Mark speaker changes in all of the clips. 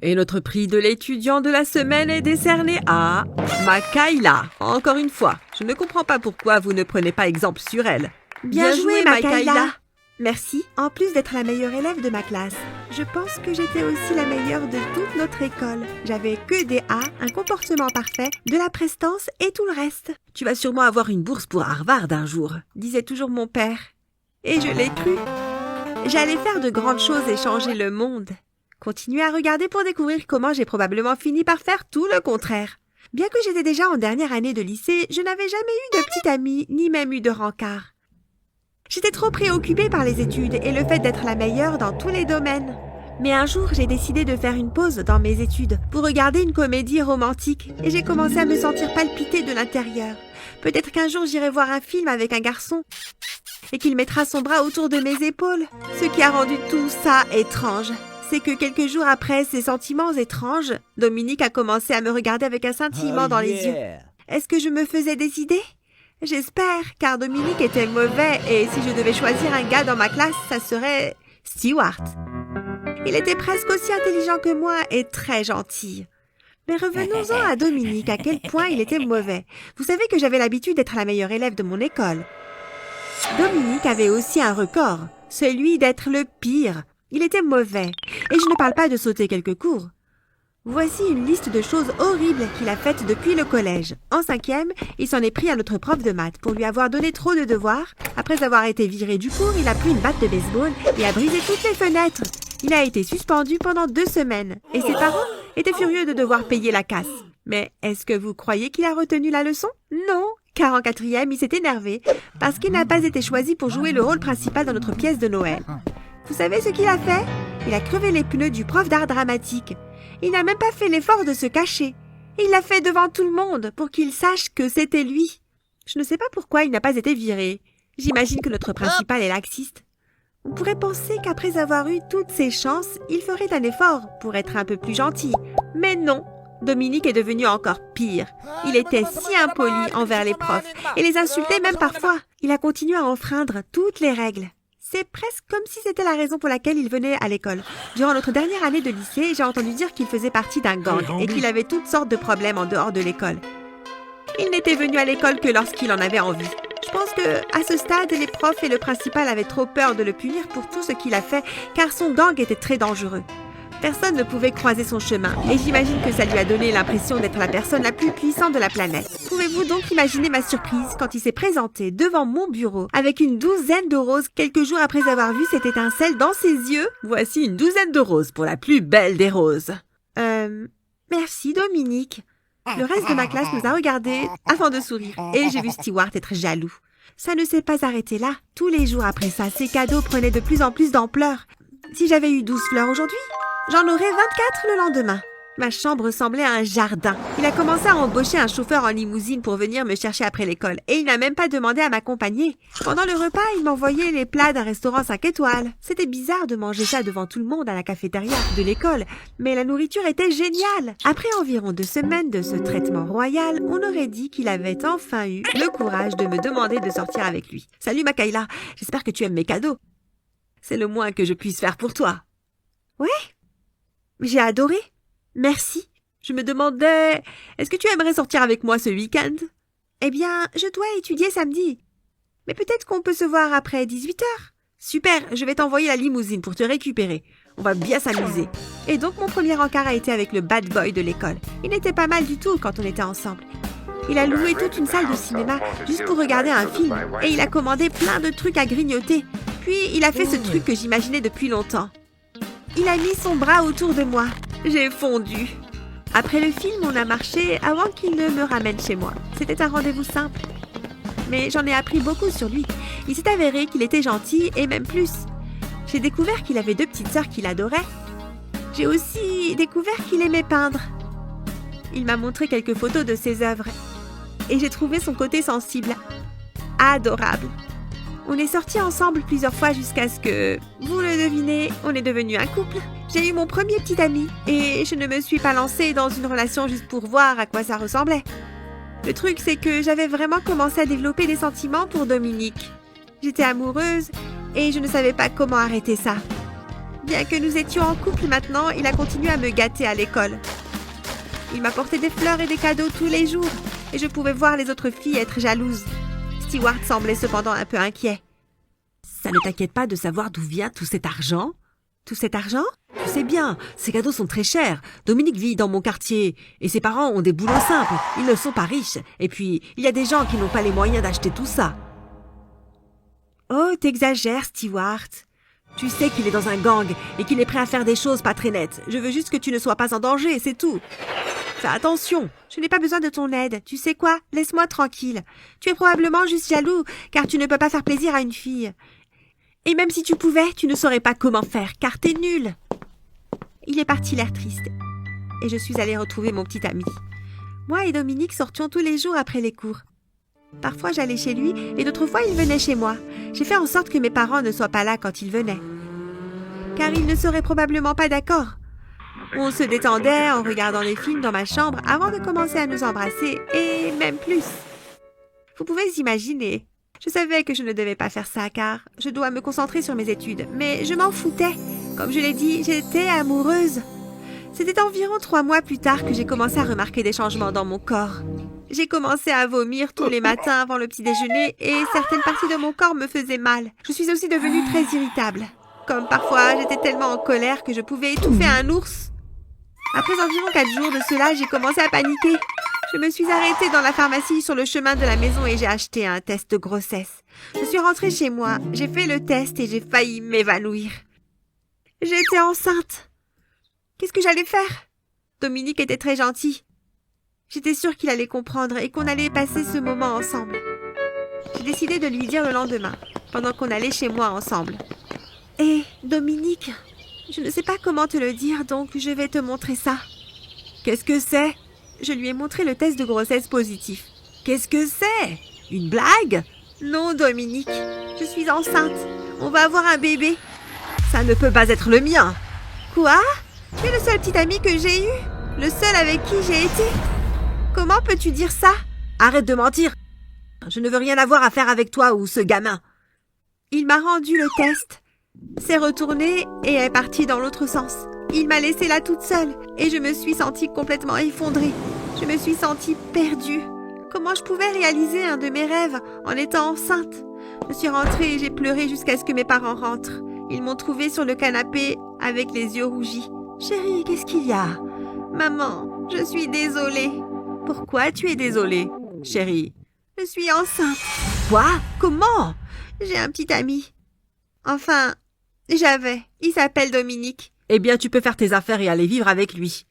Speaker 1: Et notre prix de l'étudiant de la semaine est décerné à Makaila. Encore une fois, je ne comprends pas pourquoi vous ne prenez pas exemple sur elle.
Speaker 2: Bien joué, Makaila. Merci. En plus d'être la meilleure élève de ma classe, je pense que j'étais aussi la meilleure de toute notre école. J'avais que des A, un comportement parfait, de la prestance et tout le reste.
Speaker 1: Tu vas sûrement avoir une bourse pour Harvard un jour,
Speaker 2: disait toujours mon père. Et je l'ai cru. J'allais faire de grandes choses et changer le monde. Continuez à regarder pour découvrir comment j'ai probablement fini par faire tout le contraire. Bien que j'étais déjà en dernière année de lycée, je n'avais jamais eu de petite amie, ni même eu de rencard. J'étais trop préoccupée par les études et le fait d'être la meilleure dans tous les domaines. Mais un jour, j'ai décidé de faire une pause dans mes études pour regarder une comédie romantique et j'ai commencé à me sentir palpiter de l'intérieur. Peut-être qu'un jour j'irai voir un film avec un garçon et qu'il mettra son bras autour de mes épaules. Ce qui a rendu tout ça étrange, c'est que quelques jours après ces sentiments étranges, Dominique a commencé à me regarder avec un scintillement dans les yeux. Est-ce que je me faisais des idées ? J'espère, car Dominique était mauvais et si je devais choisir un gars dans ma classe, ça serait Stewart. Il était presque aussi intelligent que moi et très gentil. Mais revenons-en à Dominique, à quel point il était mauvais. Vous savez que j'avais l'habitude d'être la meilleure élève de mon école. Dominique avait aussi un record, celui d'être le pire. Il était mauvais, et je ne parle pas de sauter quelques cours. Voici une liste de choses horribles qu'il a faites depuis le collège. En 5e, il s'en est pris à notre prof de maths pour lui avoir donné trop de devoirs. Après avoir été viré du cours, il a pris une batte de baseball et a brisé toutes les fenêtres. Il a été suspendu pendant 2 semaines et ses parents étaient furieux de devoir payer la casse. Mais est-ce que vous croyez qu'il a retenu la leçon? Non, car en 4e, il s'est énervé parce qu'il n'a pas été choisi pour jouer le rôle principal dans notre pièce de Noël. Vous savez ce qu'il a fait? Il a crevé les pneus du prof d'art dramatique. Il n'a même pas fait l'effort de se cacher. Il l'a fait devant tout le monde pour qu'il sache que c'était lui. Je ne sais pas pourquoi il n'a pas été viré. J'imagine que notre principal est laxiste. On pourrait penser qu'après avoir eu toutes ses chances, il ferait un effort pour être un peu plus gentil. Mais non, Dominique est devenu encore pire. Il était si impoli envers les profs et les insultait même parfois. Il a continué à enfreindre toutes les règles. C'est presque comme si c'était la raison pour laquelle il venait à l'école. Durant notre dernière année de lycée, j'ai entendu dire qu'il faisait partie d'un gang et qu'il avait toutes sortes de problèmes en dehors de l'école. Il n'était venu à l'école que lorsqu'il en avait envie. Je pense que, à ce stade, les profs et le principal avaient trop peur de le punir pour tout ce qu'il a fait, car son gang était très dangereux. Personne ne pouvait croiser son chemin, et j'imagine que ça lui a donné l'impression d'être la personne la plus puissante de la planète. Pouvez-vous donc imaginer ma surprise quand il s'est présenté devant mon bureau avec une 12aine de roses quelques jours après avoir vu cette étincelle dans ses yeux?
Speaker 1: Voici une 12aine de roses pour la plus belle des roses.
Speaker 2: Merci Dominique. Le reste de ma classe nous a regardés avant de sourire, et j'ai vu Stewart être jaloux. Ça ne s'est pas arrêté là. Tous les jours après ça, ces cadeaux prenaient de plus en plus d'ampleur. Si j'avais eu 12 fleurs aujourd'hui, j'en aurais 24 le lendemain. Ma chambre ressemblait à un jardin. Il a commencé à embaucher un chauffeur en limousine pour venir me chercher après l'école. Et il n'a même pas demandé à m'accompagner. Pendant le repas, il m'envoyait les plats d'un restaurant 5 étoiles. C'était bizarre de manger ça devant tout le monde à la cafétéria de l'école. Mais la nourriture était géniale. Après environ 2 semaines de ce traitement royal, on aurait dit qu'il avait enfin eu le courage de me demander de sortir avec lui. « Salut Makaila, j'espère que tu aimes mes cadeaux. C'est le moins que je puisse faire pour toi. » Ouais, j'ai adoré. Merci. Je me demandais, est-ce que tu aimerais sortir avec moi ce week-end? Eh bien, je dois étudier samedi. Mais peut-être qu'on peut se voir après 18h. Super, je vais t'envoyer la limousine pour te récupérer. On va bien s'amuser. Et donc mon premier encart a été avec le bad boy de l'école. Il n'était pas mal du tout quand on était ensemble. Il a loué toute une salle de cinéma juste pour regarder un film. Et il a commandé plein de trucs à grignoter. Puis il a fait ce truc que j'imaginais depuis longtemps. Il a mis son bras autour de moi. J'ai fondu. Après le film, on a marché avant qu'il ne me ramène chez moi. C'était un rendez-vous simple. Mais j'en ai appris beaucoup sur lui. Il s'est avéré qu'il était gentil et même plus. J'ai découvert qu'il avait 2 petites sœurs qu'il adorait. J'ai aussi découvert qu'il aimait peindre. Il m'a montré quelques photos de ses œuvres. Et j'ai trouvé son côté sensible. Adorable. On est sortis ensemble plusieurs fois jusqu'à ce que, vous le devinez, on est devenus un couple. J'ai eu mon premier petit ami et je ne me suis pas lancée dans une relation juste pour voir à quoi ça ressemblait. Le truc, c'est que j'avais vraiment commencé à développer des sentiments pour Dominique. J'étais amoureuse et je ne savais pas comment arrêter ça. Bien que nous étions en couple maintenant, il a continué à me gâter à l'école. Il m'apportait des fleurs et des cadeaux tous les jours, et je pouvais voir les autres filles être jalouses. Stewart semblait cependant un peu inquiet.
Speaker 1: Ça ne t'inquiète pas de savoir d'où vient tout cet argent?
Speaker 2: Tout cet argent?
Speaker 1: Tu sais bien, ces cadeaux sont très chers. Dominique vit dans mon quartier et ses parents ont des boulots simples. Ils ne sont pas riches. Et puis, il y a des gens qui n'ont pas les moyens d'acheter tout ça.
Speaker 2: Oh, t'exagères, Stewart.
Speaker 1: Tu sais qu'il est dans un gang et qu'il est prêt à faire des choses pas très nettes. Je veux juste que tu ne sois pas en danger, c'est tout. Fais attention.
Speaker 2: Je n'ai pas besoin de ton aide. Tu sais quoi? Laisse-moi tranquille. Tu es probablement juste jaloux, car tu ne peux pas faire plaisir à une fille. Et même si tu pouvais, tu ne saurais pas comment faire, car t'es nul. Il est parti l'air triste, et je suis allée retrouver mon petit ami. Moi et Dominique sortions tous les jours après les cours. Parfois j'allais chez lui, et d'autres fois il venait chez moi. J'ai fait en sorte que mes parents ne soient pas là quand il venait, car ils ne seraient probablement pas d'accord. On se détendait en regardant des films dans ma chambre avant de commencer à nous embrasser, et même plus. Vous pouvez imaginer. Je savais que je ne devais pas faire ça car je dois me concentrer sur mes études, mais je m'en foutais. Comme je l'ai dit, j'étais amoureuse. C'était environ 3 mois plus tard que j'ai commencé à remarquer des changements dans mon corps. J'ai commencé à vomir tous les matins avant le petit déjeuner et certaines parties de mon corps me faisaient mal. Je suis aussi devenue très irritable. Comme parfois, j'étais tellement en colère que je pouvais étouffer un ours. Après environ 4 jours de cela, j'ai commencé à paniquer. Je me suis arrêtée dans la pharmacie sur le chemin de la maison et j'ai acheté un test de grossesse. Je suis rentrée chez moi, j'ai fait le test et j'ai failli m'évanouir. J'étais enceinte. Qu'est-ce que j'allais faire? Dominique était très gentil. J'étais sûre qu'il allait comprendre et qu'on allait passer ce moment ensemble. J'ai décidé de lui dire le lendemain, pendant qu'on allait chez moi ensemble. « Hé, Dominique, je ne sais pas comment te le dire, donc je vais te montrer ça. »
Speaker 1: « Qu'est-ce que c'est ?»
Speaker 2: Je lui ai montré le test de grossesse positif.
Speaker 1: « Qu'est-ce que c'est? Une blague ?» ?»«
Speaker 2: Non, Dominique, je suis enceinte. On va avoir un bébé. »«
Speaker 1: Ça ne peut pas être le mien. »«
Speaker 2: Quoi? Tu es le seul petit ami que j'ai eu? Le seul avec qui j'ai été? Comment peux-tu dire ça? » ?»«
Speaker 1: Arrête de mentir. Je ne veux rien avoir à faire avec toi ou ce gamin. »
Speaker 2: Il m'a rendu le test, s'est retourné et est parti dans l'autre sens. Il m'a laissée là toute seule et je me suis sentie complètement effondrée. Je me suis sentie perdue. Comment je pouvais réaliser un de mes rêves en étant enceinte? Je suis rentrée et j'ai pleuré jusqu'à ce que mes parents rentrent. Ils m'ont trouvée sur le canapé avec les yeux rougis.
Speaker 1: « Chérie, qu'est-ce qu'il y a? »«
Speaker 2: Maman, je suis désolée. »«
Speaker 1: Pourquoi tu es désolée, chérie? »«
Speaker 2: Je suis enceinte. »«
Speaker 1: Quoi? Comment? » ?»«
Speaker 2: J'ai un petit ami. Enfin, j'avais. Il s'appelle Dominique. »
Speaker 1: Eh bien, tu peux faire tes affaires et aller vivre avec lui.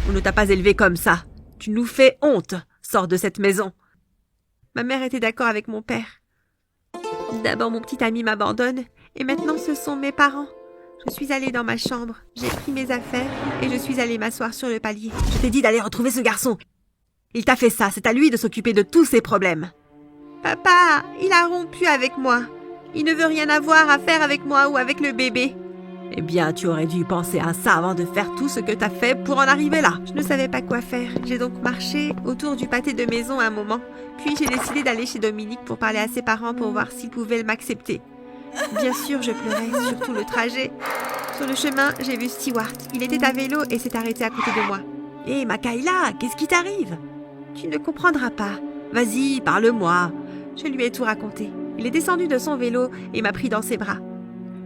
Speaker 1: On ne t'a pas élevé comme ça. Tu nous fais honte. Sors de cette maison.
Speaker 2: Ma mère était d'accord avec mon père. D'abord, mon petit ami m'abandonne, et maintenant, ce sont mes parents. Je suis allée dans ma chambre, j'ai pris mes affaires, et je suis allée m'asseoir sur le palier.
Speaker 1: Je t'ai dit d'aller retrouver ce garçon. Il t'a fait ça, c'est à lui de s'occuper de tous ses problèmes.
Speaker 2: Papa, il a rompu avec moi. Il ne veut rien avoir à faire avec moi ou avec le bébé.
Speaker 1: Eh bien, tu aurais dû penser à ça avant de faire tout ce que t'as fait pour en arriver là.
Speaker 2: Je ne savais pas quoi faire. J'ai donc marché autour du pâté de maison un moment. Puis j'ai décidé d'aller chez Dominique pour parler à ses parents pour voir s'ils pouvaient m'accepter. Bien sûr, je pleurais, surtout le trajet. Sur le chemin, j'ai vu Stewart. Il était à vélo et s'est arrêté à côté de moi.
Speaker 1: « Hé, Makaïla, qu'est-ce qui t'arrive? » ?»«
Speaker 2: Tu ne comprendras pas. »«
Speaker 1: Vas-y, parle-moi. »
Speaker 2: Je lui ai tout raconté. Il est descendu de son vélo et m'a pris dans ses bras.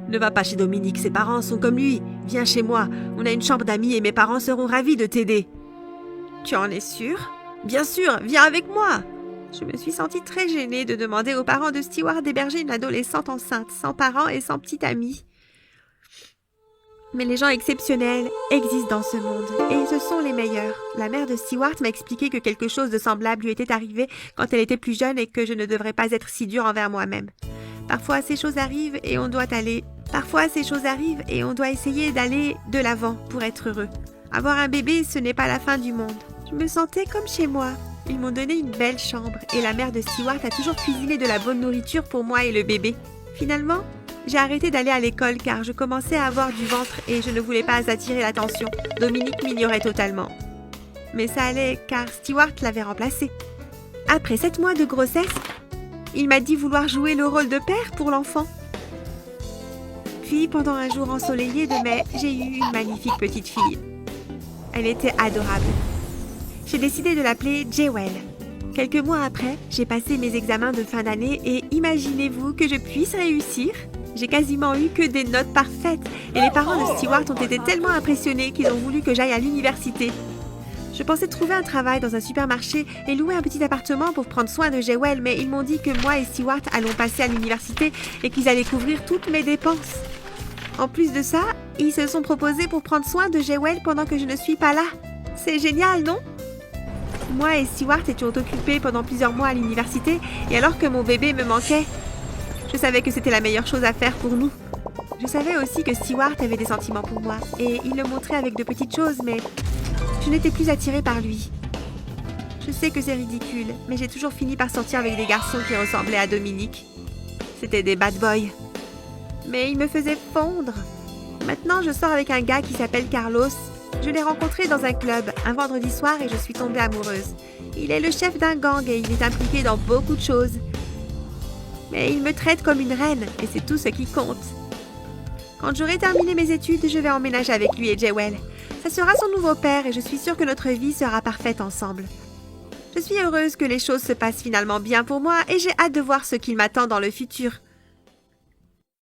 Speaker 1: Ne va pas chez Dominique, ses parents sont comme lui. Viens chez moi, on a une chambre d'amis et mes parents seront ravis de t'aider.
Speaker 2: Tu en es sûre?
Speaker 1: Bien sûr, viens avec moi.
Speaker 2: Je me suis sentie très gênée de demander aux parents de Stewart d'héberger une adolescente enceinte, sans parents et sans petite amie. Mais les gens exceptionnels existent dans ce monde, et ce sont les meilleurs. La mère de Stewart m'a expliqué que quelque chose de semblable lui était arrivé quand elle était plus jeune et que je ne devrais pas être si dure envers moi-même. Parfois, ces choses arrivent et on doit essayer d'aller de l'avant pour être heureux. Avoir un bébé, ce n'est pas la fin du monde. Je me sentais comme chez moi. Ils m'ont donné une belle chambre et la mère de Stewart a toujours cuisiné de la bonne nourriture pour moi et le bébé. Finalement, j'ai arrêté d'aller à l'école car je commençais à avoir du ventre et je ne voulais pas attirer l'attention. Dominique m'ignorait totalement. Mais ça allait car Stewart l'avait remplacé. Après 7 mois de grossesse, il m'a dit vouloir jouer le rôle de père pour l'enfant. fille, pendant un jour ensoleillé de mai, j'ai eu une magnifique petite fille. Elle était adorable. J'ai décidé de l'appeler Jewel. Quelques mois après, j'ai passé mes examens de fin d'année et imaginez-vous que je puisse réussir? J'ai quasiment eu que des notes parfaites et les parents de Stewart ont été tellement impressionnés qu'ils ont voulu que j'aille à l'université. Je pensais trouver un travail dans un supermarché et louer un petit appartement pour prendre soin de Jewel, mais ils m'ont dit que moi et Stewart allons passer à l'université et qu'ils allaient couvrir toutes mes dépenses. En plus de ça, ils se sont proposés pour prendre soin de Jewel pendant que je ne suis pas là. C'est génial, non? Moi et Stewart étions occupés pendant plusieurs mois à l'université et alors que mon bébé me manquait, je savais que c'était la meilleure chose à faire pour nous. Je savais aussi que Stewart avait des sentiments pour moi et il le montrait avec de petites choses, mais je n'étais plus attirée par lui. Je sais que c'est ridicule, mais j'ai toujours fini par sortir avec des garçons qui ressemblaient à Dominique. C'était des bad boys. Mais ils me faisaient fondre. Maintenant, je sors avec un gars qui s'appelle Carlos. Je l'ai rencontré dans un club un vendredi soir et je suis tombée amoureuse. Il est le chef d'un gang et il est impliqué dans beaucoup de choses. Mais il me traite comme une reine et c'est tout ce qui compte. Quand j'aurai terminé mes études, je vais emménager avec lui et Jewel. Ça sera son nouveau père et je suis sûre que notre vie sera parfaite ensemble. Je suis heureuse que les choses se passent finalement bien pour moi et j'ai hâte de voir ce qu'il m'attend dans le futur.